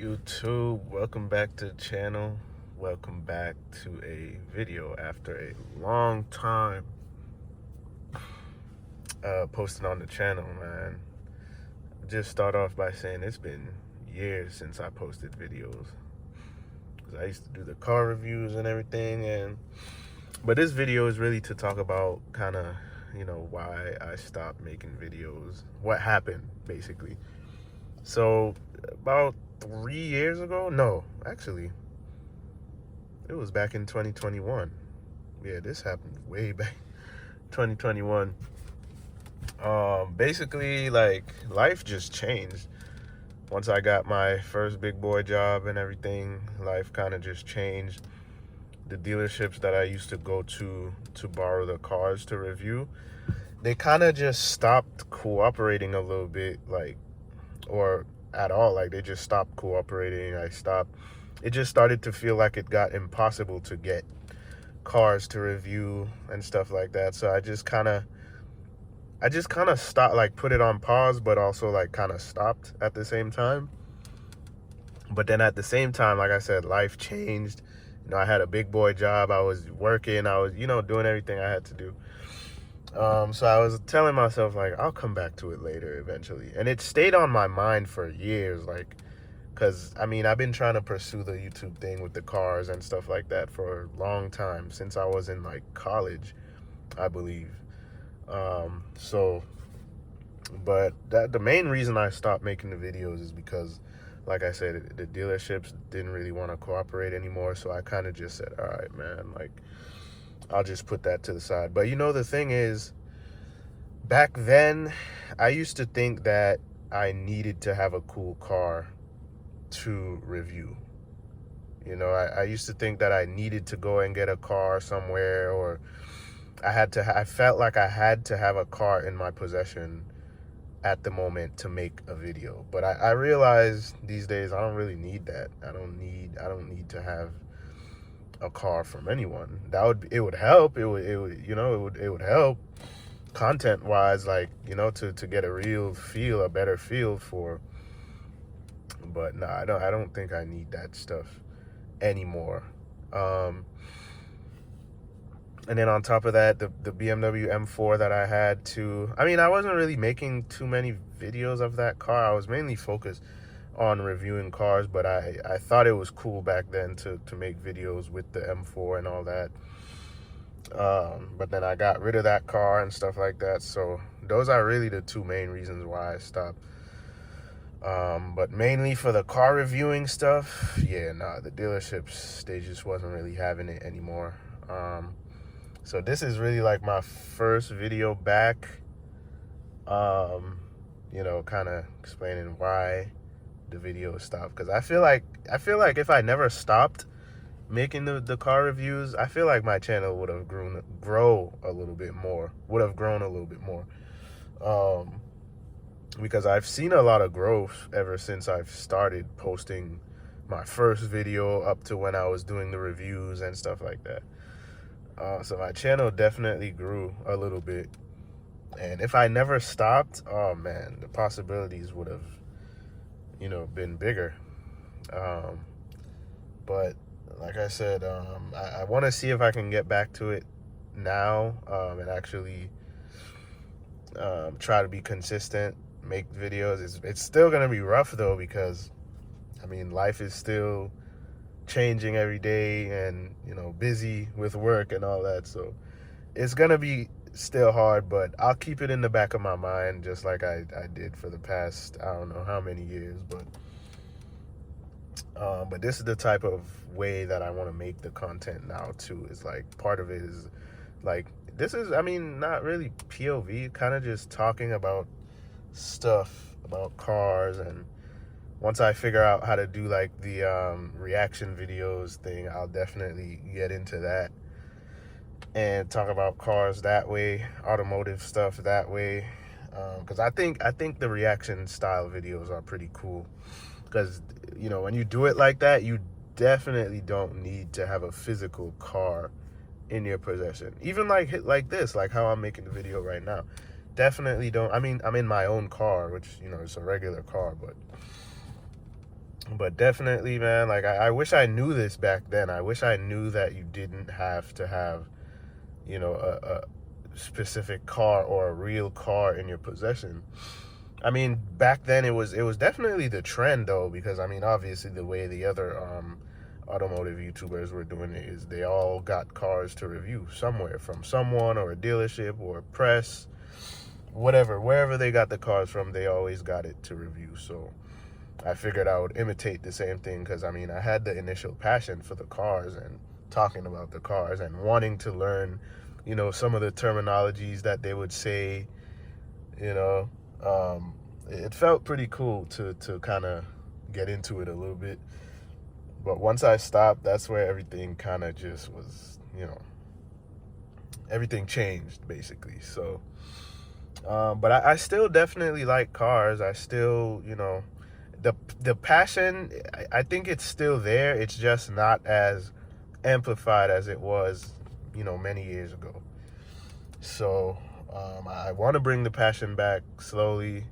YouTube, welcome back to the channel. Welcome back to a video after a long time posting on the channel, man. Just start off by saying it's been years since I posted videos, because I used to do the car reviews and everything, but this video is really to talk about kind of why I stopped making videos, what happened basically. So about 3 years ago, no, actually it was back in 2021. Yeah, this happened way back 2021. Basically, like, life just changed. Once I got my first big boy job and everything, life kind of just changed. The dealerships that I used to go to borrow the cars to review, they kind of just stopped cooperating a little bit, like, or at all. Like, they just stopped cooperating. It just started to feel like it got impossible to get cars to review and stuff like that. So I just kind of stopped, like, put it on pause, but also like kind of stopped at the same time. But then at the same time, like I said, life changed. I had a big boy job. I was working. I was, doing everything I had to do. So I was telling myself, like, I'll come back to it later eventually. And it stayed on my mind for years, like, because, I've been trying to pursue the YouTube thing with the cars and stuff like that for a long time, since I was in, like, college, I believe. But the main reason I stopped making the videos is because, like I said, the dealerships didn't really want to cooperate anymore. So I kind of just said, all right, man, like, I'll just put that to the side. But the thing is, back then, I used to think that I needed to have a cool car to review. I used to think that I needed to go and get a car somewhere, or I felt like I had to have a car in my possession at the moment to make a video. But I realize these days I don't really need that. I don't need to have a car from anyone. It would help. It would help content wise, like, to get a better feel for. But no, I don't think I need that stuff anymore. And then on top of that, the BMW M4 that I had too. I wasn't really making too many videos of that car. I was mainly focused on reviewing cars, but I thought it was cool back then to make videos with the M4 and all that. But then I got rid of that car and stuff like that. So those are really the two main reasons why I stopped. But mainly for the car reviewing stuff, yeah, nah, the dealerships, they just wasn't really having it anymore. So this is really like my first video back, kind of explaining why the video stopped. Because I feel like if I never stopped making the car reviews, I feel like my channel would have grown a little bit more. Because I've seen a lot of growth ever since I've started posting my first video up to when I was doing the reviews and stuff like that. So my channel definitely grew a little bit. And if I never stopped, oh man, the possibilities would have, been bigger. But like I said, I want to see if I can get back to it now, and actually try to be consistent, make videos. It's still going to be rough though, because life is still changing every day, and busy with work and all that, so it's gonna be still hard. But I'll keep it in the back of my mind, just like I did for the past, I don't know how many years. But this is the type of way that I want to make the content now too. Is like, part of it is like, this is, not really POV, kind of just talking about stuff about cars. And once I figure out how to do like the reaction videos thing, I'll definitely get into that and talk about cars that way, automotive stuff that way. Because I think the reaction style videos are pretty cool. Because when you do it like that, you definitely don't need to have a physical car in your possession. Even like this, like how I'm making the video right now. Definitely don't. I'm in my own car, which it's a regular car, But definitely, man, like I wish I knew this back then. I wish I knew that you didn't have to have, a specific car or a real car in your possession. I mean, back then it was definitely the trend though, because I mean, obviously the way the other automotive YouTubers were doing it is they all got cars to review somewhere from someone or a dealership or press, whatever, wherever they got the cars from, they always got it to review. So I figured I would imitate the same thing, because I mean, I had the initial passion for the cars and talking about the cars and wanting to learn, some of the terminologies that they would say, you know. It felt pretty cool to kind of get into it a little bit. But once I stopped, that's where everything kind of just was, everything changed basically. So, but I still definitely like cars. I still, the passion, I think it's still there. It's just not as amplified as it was, many years ago. So I want to bring the passion back slowly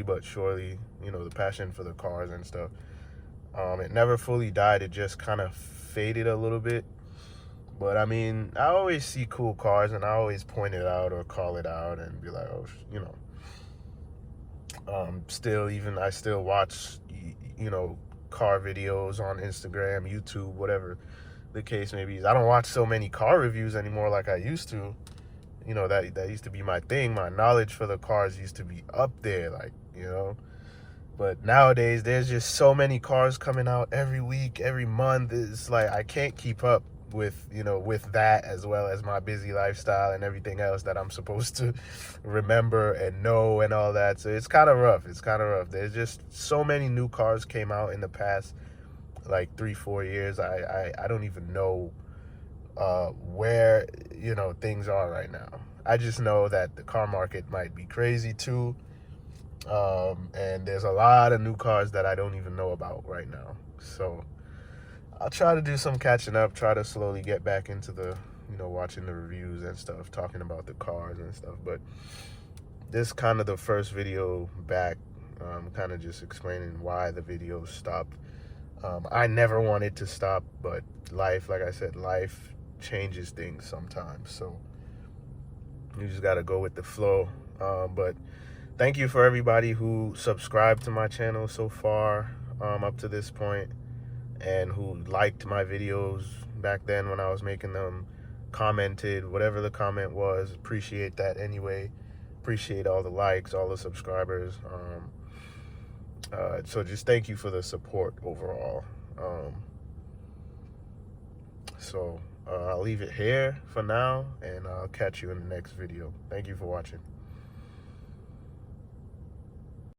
but surely, the passion for the cars and stuff. It never fully died. It just kind of faded a little bit. But I mean, I always see cool cars and I always point it out or call it out and be like, oh, I still watch, car videos on Instagram, YouTube, whatever the case may be. I don't watch so many car reviews anymore like I used to. That used to be my thing. My knowledge for the cars used to be up there, like, But nowadays, there's just so many cars coming out every week, every month. It's like I can't keep up with, with that, as well as my busy lifestyle and everything else that I'm supposed to remember and know and all that. So it's kind of rough. There's just so many new cars came out in the past, like 3-4 years. I don't even know where, things are right now. I just know that the car market might be crazy too. And there's a lot of new cars that I don't even know about right now. So I'll try to do some catching up, try to slowly get back into the, watching the reviews and stuff, talking about the cars and stuff. But this kind of the first video back, kind of just explaining why the video stopped. I never wanted to stop, but life, like I said, life changes things sometimes. So you just got to go with the flow. But thank you for everybody who subscribed to my channel so far, up to this point, and who liked my videos back then when I was making them, commented, whatever the comment was. Appreciate that anyway. Appreciate all the likes, all the subscribers. So just thank you for the support overall. So I'll leave it here for now, and I'll catch you in the next video. Thank you for watching.